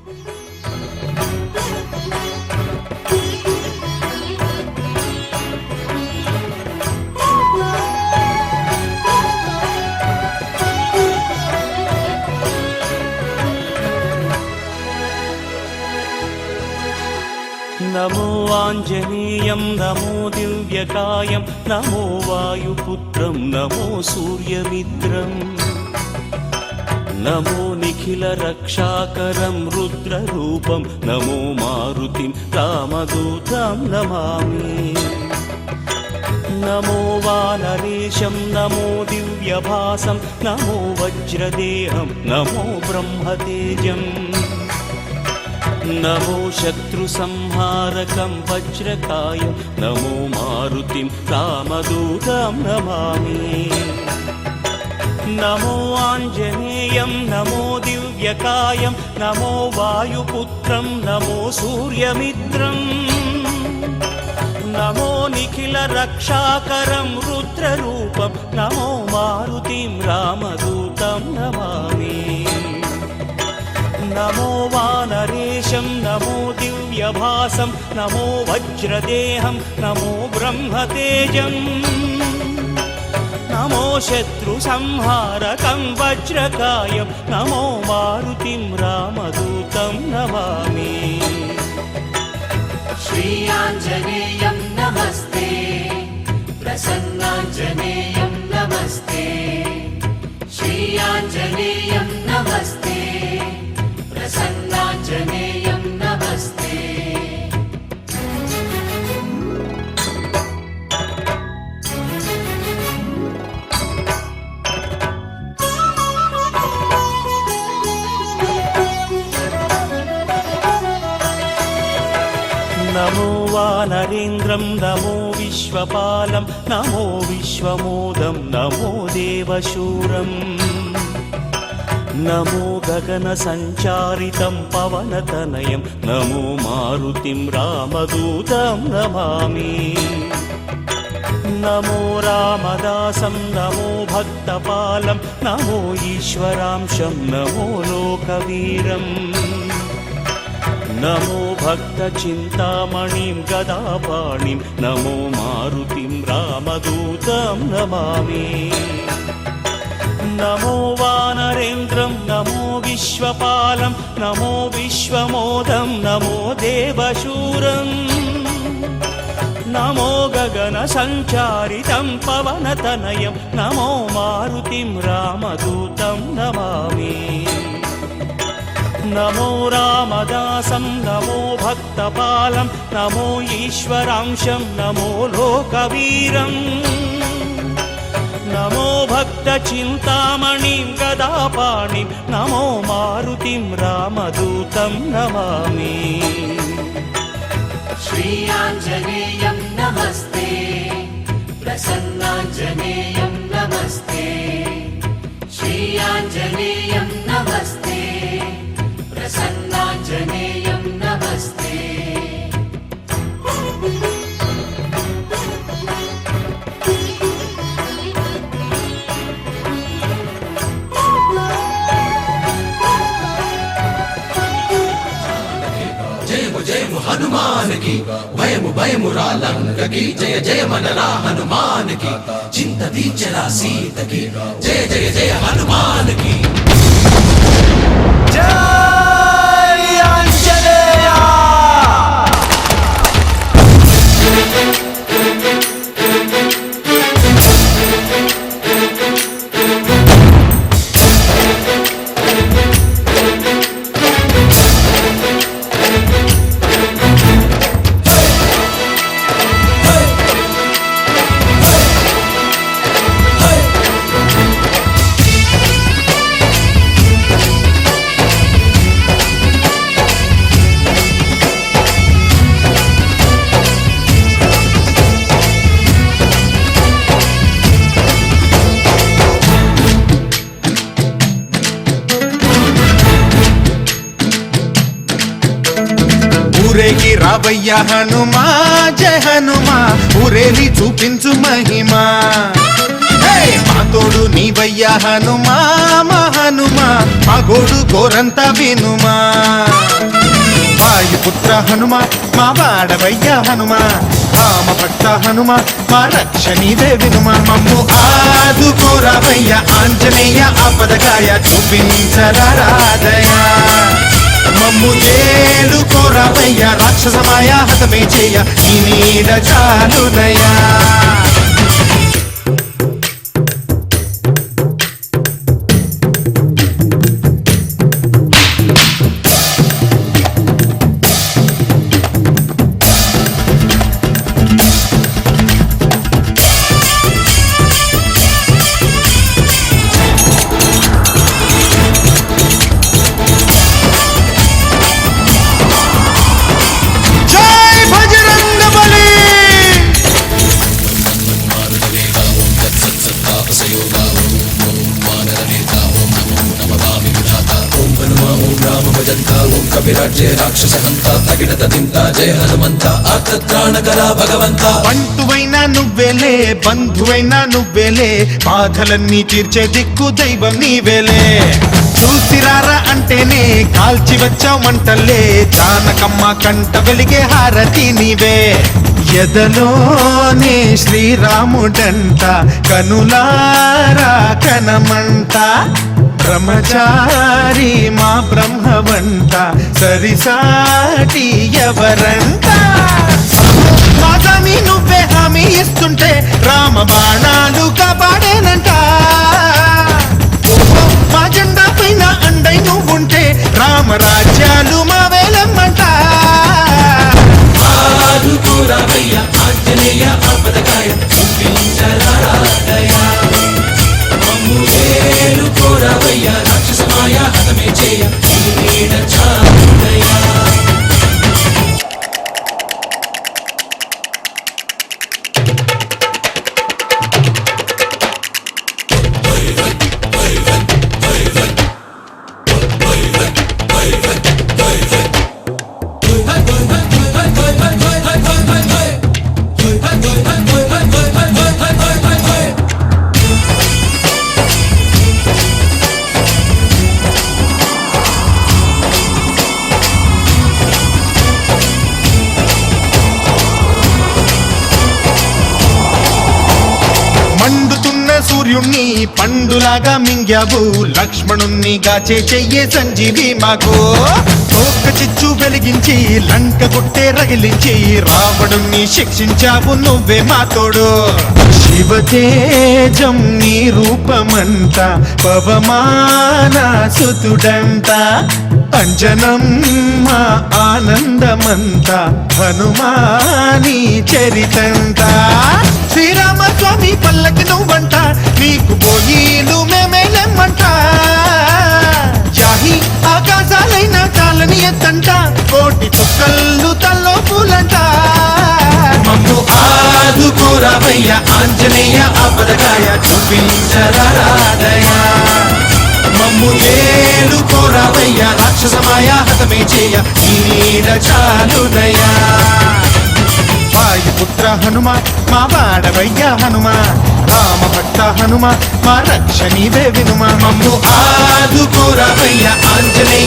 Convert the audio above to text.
नमो आञ्जनेयं नमो दिव्यकायं नमो वायुपुत्रं नमो सूर्यमित्रं नमो निखिलरक्षाकरं रुद्ररूपं नमो मारुतिं रामदूतं नमामि नमो वानरेशं नमो दिव्यभासं नमो वज्रदेहं नमो ब्रह्मतेजम् नमो शत्रुसंहारकं वज्रकायं नमो मारुतिं रामदूतं नमामि नमो आञ्जनेयं नमो दिव्यकायं नमो वायुपुत्रं नमो सूर्यमित्रं नमो निखिलरक्षाकरं रुद्ररूपं नमो मारुतिं रामदूतं नमामि नमो वानरेशं नमो दिव्यभासं नमो वज्रदेहं नमो ब्रह्मतेजम् नमो शत्रुसंहारकं वज्रकायं नमो मारुतिं रामदूतं नमामि श्री आञ्जनेयं नमस्ते प्रसन्नाञ्जनेयं नमस्ते श्री आञ्जनेयं नमस्ते प्रसन्नाञ्जनेयं नमस्ते नमो वानरेन्द्रं नमो विश्वपालं नमो विश्वमोदं नमो देवशूरम् नमो गगनसञ्चारितं पवनतनयं नमो मारुतिं रामदूतं नमामि नमो रामदासं नमो भक्तपालं नमो ईश्वरांशं नमो लोकवीरम् नमो भक्तचिन्तामणिं गदापाणिं नमो मारुतिं रामदूतं नमामि नमो वानरेन्द्रं नमो विश्वपालं नमो विश्वमोदं नमो देवशूरम् नमो गगनसञ्चारितं पवनतनयं नमो मारुतिं रामदूतं नमामि नमो रामदासं नमो भक्तपालं नमो ईश्वरांशं नमो लोकवीरम् नमो भक्तचिन्तामणिं गदापाणिं नमो मारुतिं रामदूतं नमामि श्री आञ्जनेयं नमस्ते प्रसन्नाञ्जनेयं नमस्ते श्री आञ्जनेयं नमस्ते प्रसन्नाञ्जनेयं नमस्ते हनुमान की भयमु भयमु रालंक की जय जय मनरा हनुमान की चिंत दीचरा सीत की जय जय जय हनुमान की जय आंजनेय ఊరేగి రావయ్య హనుమా జయ హనుమా ఊరేలి చూపించు మహిమా మా తోడు నీవయ్యా హనుమా మా హనుమా మా గోడు గోరంతా వినుమా వాయుపుత్ర హనుమ మా వాడవయ్యా హనుమ రామభక్త హనుమ మా రక్ష నీవే వినుమ మమ్ము ఆదుకోరావయ్య ఆంజనేయ ఆపదగాయ చూపించరాదయ మమ్ము ఏలుకోరావయ్య రాక్షసమాయ హతమే చేయ ఈ నీడ చాలునయా బంటువైనా నువ్వేలే బంధువైనా నువ్వేలే బాధలన్నీ తీర్చే దిక్కు దైవం నీవేలే చూసిరారా అంటేనే కాల్చి వచ్చావు మంటల్లే జానకమ్మ కంట వెలిగే హారతి నీవే ఎదలోనే శ్రీరాముడంట కనులారా కనమంట బ్రహ్మచారి మా బ్రహ్మవంట సరిసాటి ఎవరంట మా స్వామి నువ్వే హామీ ఇస్తుంటే రామ బాణాలు కాపాడేనంట మా జెండా పైన అండై నువ్వుంటే రామరాజ్యాలు మా వేలమ్మంట ఆంజనేయ ఆపదకాయ చూపించరాదయ కోరవయ్య రాక్షసమాయ హతమే చేయ నీడ చాలునయా సూర్యుణ్ణి పండులాగా మింగావు లక్ష్మణుణ్ణి గాచే చెయ్యే సంజీవి మాకు తోక చిచ్చు వెలిగించి లంక కొట్టే రగిలించి రావణుణ్ణి శిక్షించావు నువ్వే మా తోడు శివతేజం నీ రూపమంట పవమాన సుతుడంట అంజనం మా ఆనందమంత హనుమాని చరితంట శ్రీరామస్వామి పల్లకి నువ్వంట నీకు పోయిలు మేమేలెమ్మంట యాహి ఆకాశాలైన చాలని ఎత్తంట కోటి చుక్కళ్ళు తల్లో పూలంట మమ్ము ఆదుకోరావయ్య ఆంజనేయ ఆపదకాయ చూపించరాదయ మమ్ము ఏలుకోరావయ్య రాక్షసమాయ హతమే చేయ ఈ నీడ చాలునయా వాయుపుత్ర హనుమ మా వాడవయ్య హనుమ రామభక్త హనుమ మా రక్ష నీవే వినుమ మమ్ము ఆదుకోరావయ్య ఆంజనేయ